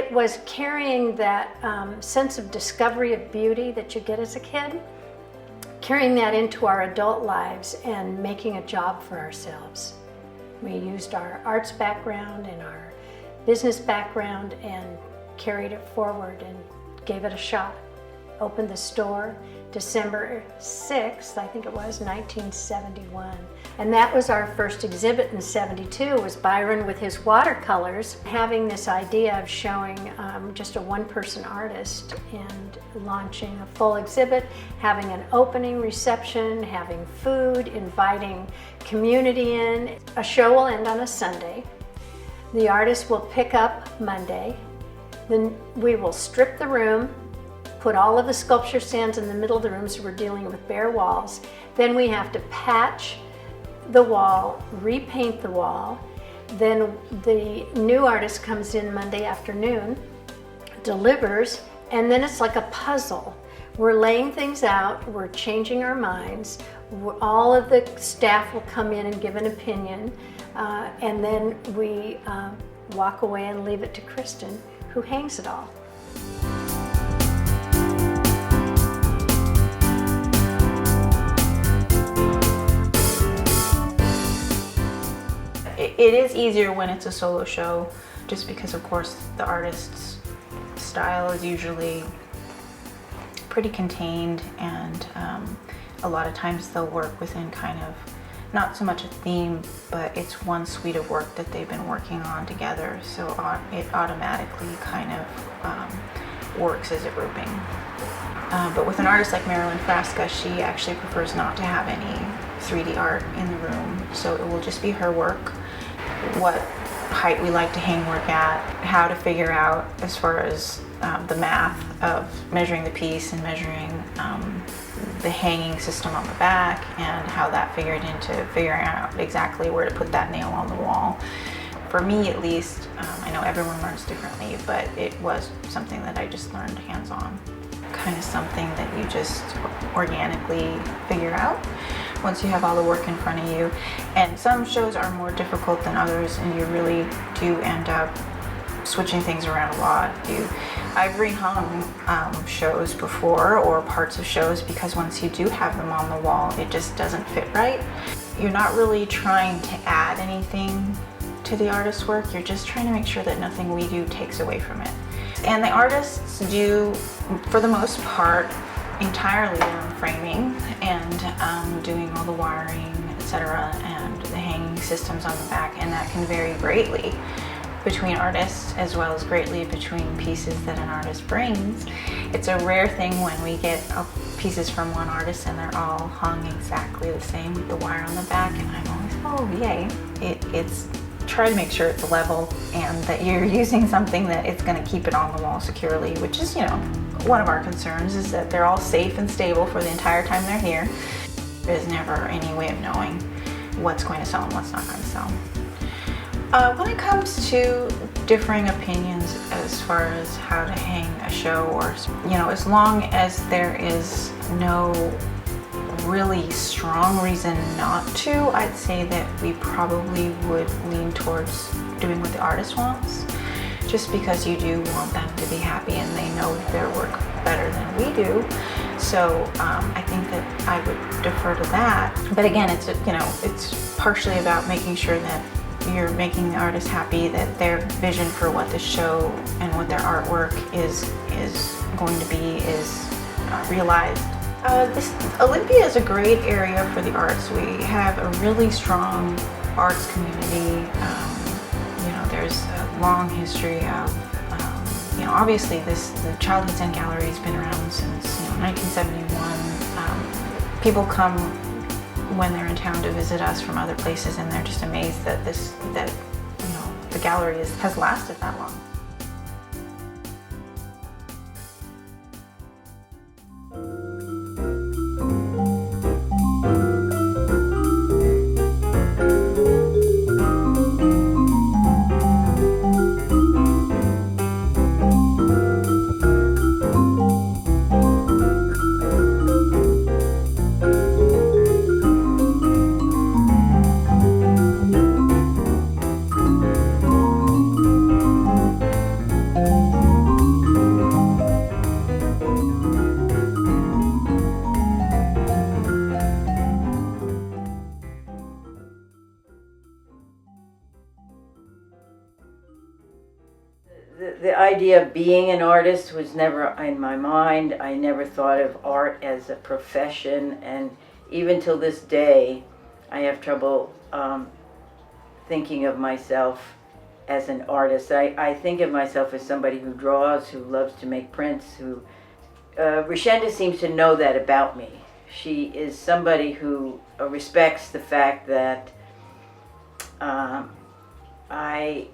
it was carrying that sense of discovery of beauty that you get as a kid, carrying that into our adult lives and making a job for ourselves. We used our arts background and our business background and carried it forward and gave it a shot. Opened the store December 6th, I think it was, 1971. And that was our first exhibit in 72, was Byron with his watercolors, having this idea of showing just a one-person artist and launching a full exhibit, having an opening reception, having food, inviting community in. A show will end on a Sunday. The artist will pick up Monday. Then we will strip the room, put all of the sculpture stands in the middle of the room, so we're dealing with bare walls. Then we have to patch the wall, repaint the wall. Then the new artist comes in Monday afternoon, delivers, and then it's like a puzzle. We're laying things out, we're changing our minds. All of the staff will come in and give an opinion, and then we walk away and leave it to Kristen, who hangs it all. It is easier when it's a solo show, just because of course the artist's style is usually pretty contained, and a lot of times they'll work within kind of not so much a theme, but it's one suite of work that they've been working on together, so it automatically kind of works as a grouping. But with an artist like Marilyn Frasca, she actually prefers not to have any 3D art in the room, so it will just be her work, what height we like to hang work at, how to figure out as far as the math of measuring the piece and measuring the hanging system on the back, and how that figured into figuring out exactly where to put that nail on the wall. For me at least, I know everyone learns differently, but it was something that I just learned hands-on. Kind of something that you just organically figure out once you have all the work in front of you. And some shows are more difficult than others, and you really do end up switching things around a lot. I've rehung shows before, or parts of shows, because once you do have them on the wall, it just doesn't fit right. You're not really trying to add anything to the artist's work, you're just trying to make sure that nothing we do takes away from it. And the artists do, for the most part, entirely their own framing and doing all the wiring, etc., and the hanging systems on the back, and that can vary greatly between artists as well as greatly between pieces that an artist brings. It's a rare thing when we get pieces from one artist and they're all hung exactly the same with the wire on the back, and I'm always, oh yay. It's try to make sure it's level and that you're using something that it's going to keep it on the wall securely, which is, you know, one of our concerns, is that they're all safe and stable for the entire time they're here. There's never any way of knowing what's going to sell and what's not going to sell. When it comes to differing opinions as far as how to hang a show, or, you know, as long as there is no really strong reason not to, I'd say that we probably would lean towards doing what the artist wants, just because you do want them to be happy and they know their work better than we do. So I think that I would defer to that. But again, it's, you know, it's partially about making sure that you're making the artist happy, that their vision for what the show and what their artwork is going to be is realized. Olympia is a great area for the arts. We have a really strong arts community. You know, there's a long history of, you know, obviously the Childhood Zen Gallery has been around since, you know, 1971. People come when they're in town to visit us from other places, and they're just amazed that you know, the gallery has lasted that long. the idea of being an artist was never in my mind. I never thought of art as a profession, and even till this day, I have trouble thinking of myself as an artist. I think of myself as somebody who draws, who loves to make prints, who Rashenda seems to know that about me. She is somebody who respects the fact that I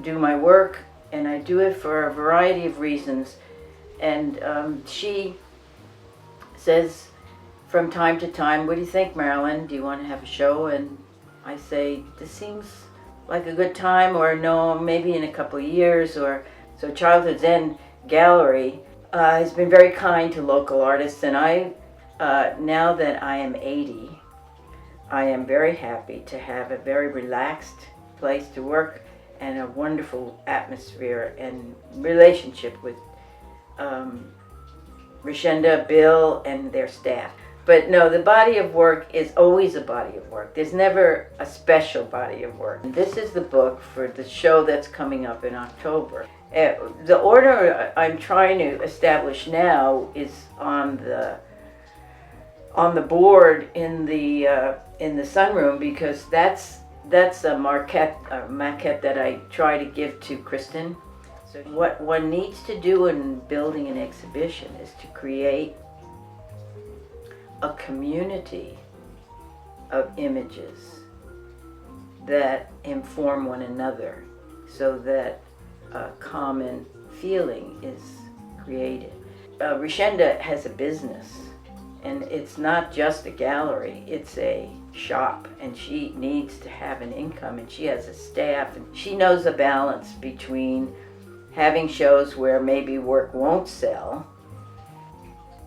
do my work, and I do it for a variety of reasons. And she says from time to time, "What do you think, Marilyn? Do you want to have a show?" And I say, "This seems like a good time," or "No, maybe in a couple of years." Or so Childhood Zen Gallery has been very kind to local artists, and I now that I am 80, I am very happy to have a very relaxed place to work and a wonderful atmosphere and relationship with Rashenda, Bill, and their staff. But no, the body of work is always a body of work. There's never a special body of work. This is the book for the show that's coming up in October. The order I'm trying to establish now is on the board in the sunroom, because that's a maquette that I try to give to Kristen. So what one needs to do in building an exhibition is to create a community of images that inform one another, so that a common feeling is created. Rashenda has a business, and it's not just a gallery, it's a shop, and she needs to have an income, and she has a staff, and she knows the balance between having shows where maybe work won't sell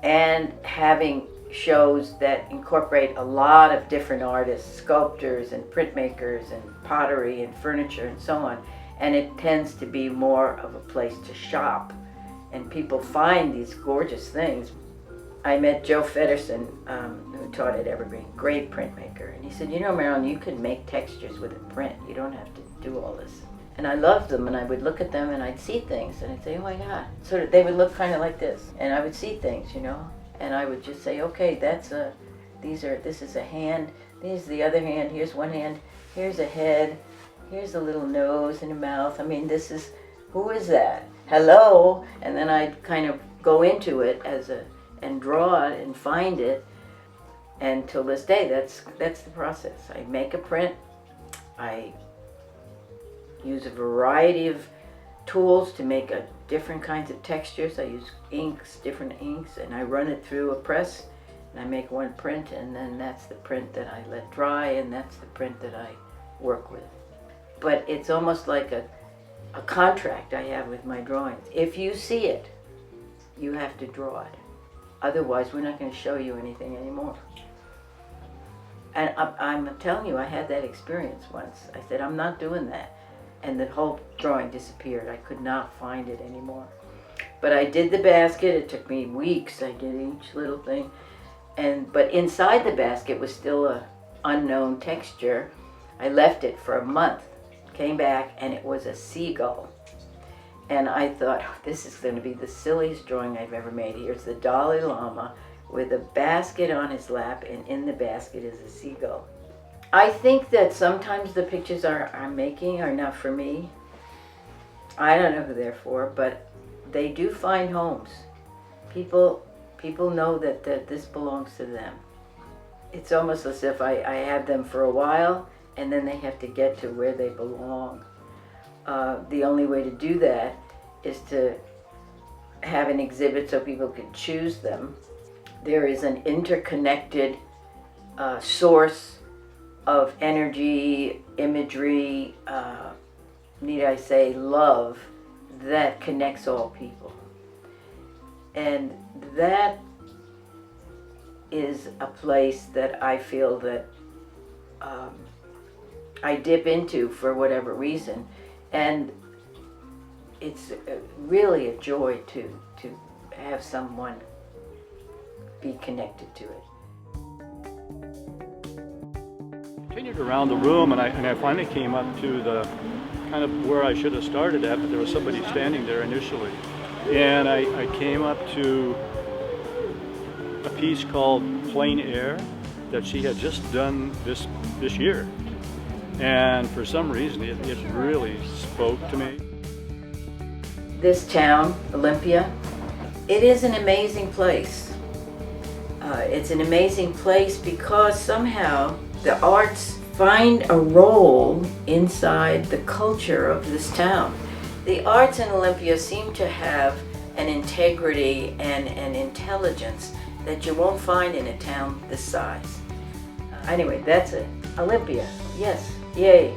and having shows that incorporate a lot of different artists, sculptors and printmakers and pottery and furniture and so on. And it tends to be more of a place to shop, and people find these gorgeous things. I met Joe Feddersen, who taught at Evergreen, great printmaker, and he said, "You know, Marilyn, you can make textures with a print. You don't have to do all this." And I loved them, and I would look at them, and I'd see things, and I'd say, "Oh my God!" Sort of, they would look kind of like this, and I would see things, you know, and I would just say, "Okay, this is a hand. Here's the other hand. Here's one hand. Here's a head. Here's a little nose and a mouth. I mean, who is that? Hello?" And then I'd kind of go into it and draw it and find it. And till this day, that's the process. I make a print. I use a variety of tools to make different kinds of textures. I use different inks, and I run it through a press, and I make one print, and then that's the print that I let dry, and that's the print that I work with. But it's almost like a contract I have with my drawings. If you see it, you have to draw it. Otherwise, we're not going to show you anything anymore. And I'm telling you, I had that experience once. I said, "I'm not doing that." And the whole drawing disappeared. I could not find it anymore. But I did the basket. It took me weeks. I did each little thing. But inside the basket was still an unknown texture. I left it for a month, came back, and it was a seagull. And I thought, this is going to be the silliest drawing I've ever made. Here's the Dalai Lama with a basket on his lap, and in the basket is a seagull. I think that sometimes the pictures I'm making are not for me. I don't know who they're for, but they do find homes. People know that this belongs to them. It's almost as if I have them for a while, and then they have to get to where they belong. The only way to do that is to have an exhibit so people can choose them. There is an interconnected source of energy, imagery, need I say, love, that connects all people. And that is a place that I feel that I dip into for whatever reason. And it's really a joy to have someone be connected to it. Continued around the room, and I finally came up to the kind of where I should have started at, but there was somebody standing there initially. And I came up to a piece called Plein Air that she had just done this year. And for some reason, it really spoke to me. This town, Olympia, it is an amazing place. It's an amazing place because somehow the arts find a role inside the culture of this town. The arts in Olympia seem to have an integrity and an intelligence that you won't find in a town this size. Anyway, that's it. Olympia, yes, yay.